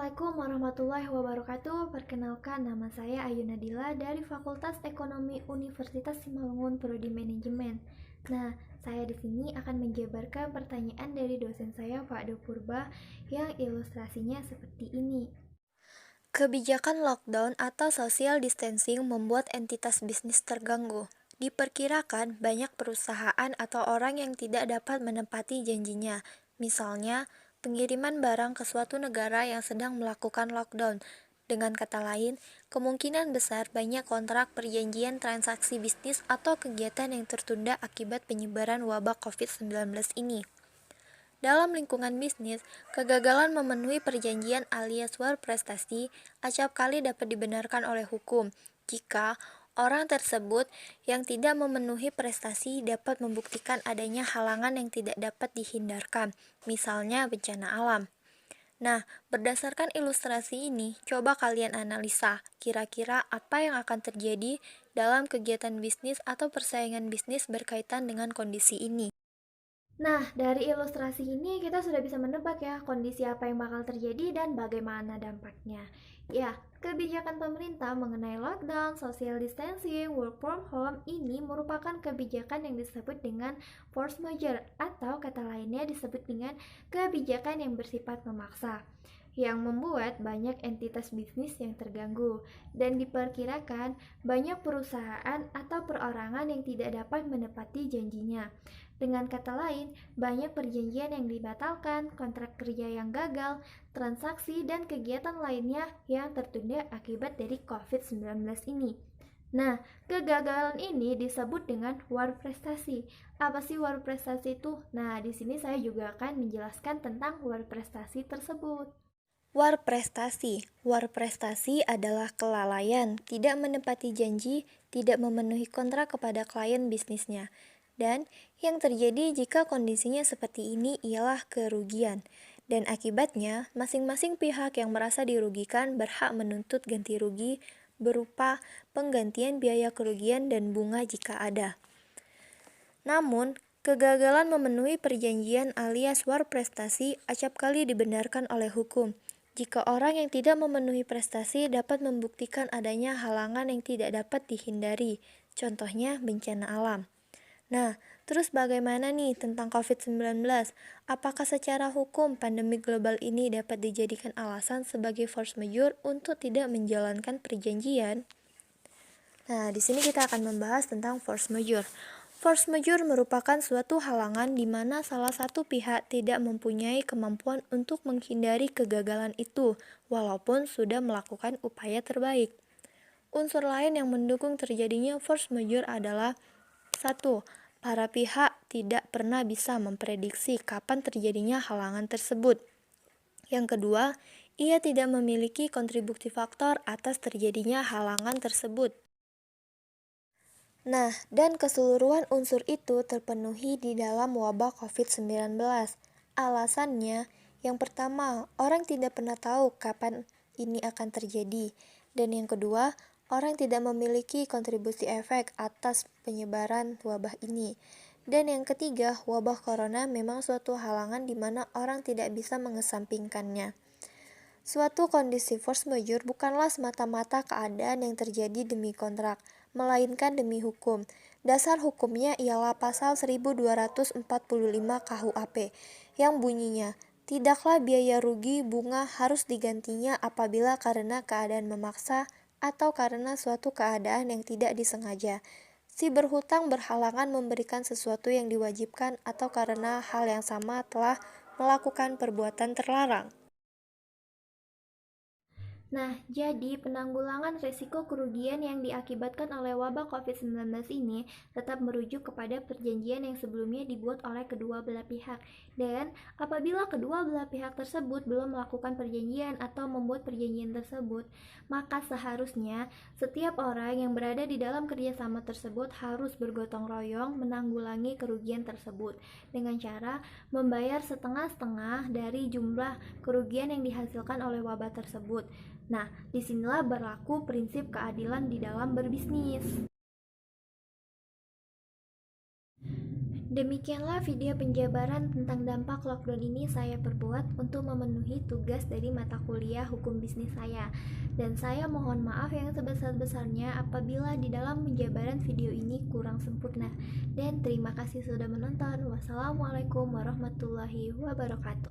Assalamualaikum warahmatullahi wabarakatuh. Perkenalkan, nama saya Ayu Nadila dari Fakultas Ekonomi Universitas Simalungun Prodi Manajemen. Nah, saya di sini akan menjabarkan pertanyaan dari dosen saya, Pak Purba, yang ilustrasinya seperti ini. Kebijakan lockdown atau social distancing membuat entitas bisnis terganggu. Diperkirakan banyak perusahaan atau orang yang tidak dapat menepati janjinya. Misalnya, pengiriman barang ke suatu negara yang sedang melakukan lockdown. Dengan kata lain, kemungkinan besar banyak kontrak perjanjian transaksi bisnis atau kegiatan yang tertunda akibat penyebaran wabah COVID-19 ini. Dalam lingkungan bisnis, kegagalan memenuhi perjanjian alias war prestasi acap kali dapat dibenarkan oleh hukum jika orang tersebut yang tidak memenuhi prestasi dapat membuktikan adanya halangan yang tidak dapat dihindarkan, misalnya bencana alam. Nah, berdasarkan ilustrasi ini, coba kalian analisa kira-kira apa yang akan terjadi dalam kegiatan bisnis atau persaingan bisnis berkaitan dengan kondisi ini. Nah, dari ilustrasi ini kita sudah bisa menebak ya kondisi apa yang bakal terjadi dan bagaimana dampaknya. Ya, kebijakan pemerintah mengenai lockdown, social distancing, work from home ini merupakan kebijakan yang disebut dengan force majeure atau kata lainnya disebut dengan kebijakan yang bersifat memaksa yang membuat banyak entitas bisnis yang terganggu dan diperkirakan banyak perusahaan atau perorangan yang tidak dapat menepati janjinya. Dengan kata lain, banyak perjanjian yang dibatalkan, kontrak kerja yang gagal, transaksi, dan kegiatan lainnya yang tertunda akibat dari COVID-19 ini. Nah, kegagalan ini disebut dengan war prestasi. Apa sih war prestasi itu? Nah, di sini saya juga akan menjelaskan tentang war prestasi tersebut. War prestasi adalah kelalaian, tidak menepati janji, tidak memenuhi kontrak kepada klien bisnisnya. Dan yang terjadi jika kondisinya seperti ini ialah kerugian. Dan akibatnya, masing-masing pihak yang merasa dirugikan berhak menuntut ganti rugi berupa penggantian biaya kerugian dan bunga jika ada. Namun, kegagalan memenuhi perjanjian alias war prestasi acap kali dibenarkan oleh hukum. Jika orang yang tidak memenuhi prestasi dapat membuktikan adanya halangan yang tidak dapat dihindari, contohnya bencana alam. Nah, terus bagaimana nih tentang COVID-19? Apakah secara hukum pandemi global ini dapat dijadikan alasan sebagai force majeure untuk tidak menjalankan perjanjian? Nah, di sini kita akan membahas tentang force majeure. Force majeure merupakan suatu halangan di mana salah satu pihak tidak mempunyai kemampuan untuk menghindari kegagalan itu, walaupun sudah melakukan upaya terbaik. Unsur lain yang mendukung terjadinya force majeure adalah 1. Para pihak tidak pernah bisa memprediksi kapan terjadinya halangan tersebut. Yang kedua, ia tidak memiliki kontribusi faktor atas terjadinya halangan tersebut. Nah, dan keseluruhan unsur itu terpenuhi di dalam wabah COVID-19. Alasannya, yang pertama, orang tidak pernah tahu kapan ini akan terjadi. Dan yang kedua, orang tidak memiliki kontribusi efek atas penyebaran wabah ini. Dan yang ketiga, wabah corona memang suatu halangan di mana orang tidak bisa mengesampingkannya. Suatu kondisi force majeure bukanlah semata-mata keadaan yang terjadi demi kontrak, melainkan demi hukum. Dasar hukumnya ialah pasal 1245 KUHP yang bunyinya, tidaklah biaya rugi bunga harus digantinya apabila karena keadaan memaksa atau karena suatu keadaan yang tidak disengaja. Si berhutang berhalangan memberikan sesuatu yang diwajibkan atau karena hal yang sama telah melakukan perbuatan terlarang. Nah, jadi penanggulangan risiko kerugian yang diakibatkan oleh wabah COVID-19 ini tetap merujuk kepada perjanjian yang sebelumnya dibuat oleh kedua belah pihak. Dan apabila kedua belah pihak tersebut belum melakukan perjanjian atau membuat perjanjian tersebut, maka seharusnya setiap orang yang berada di dalam kerjasama tersebut harus bergotong royong menanggulangi kerugian tersebut dengan cara membayar setengah-setengah dari jumlah kerugian yang dihasilkan oleh wabah tersebut. Nah, disinilah berlaku prinsip keadilan di dalam berbisnis. Demikianlah video penjabaran tentang dampak lockdown ini saya perbuat untuk memenuhi tugas dari mata kuliah hukum bisnis saya. Dan saya mohon maaf yang sebesar-besarnya apabila di dalam penjabaran video ini kurang sempurna. Dan terima kasih sudah menonton. Wassalamualaikum warahmatullahi wabarakatuh.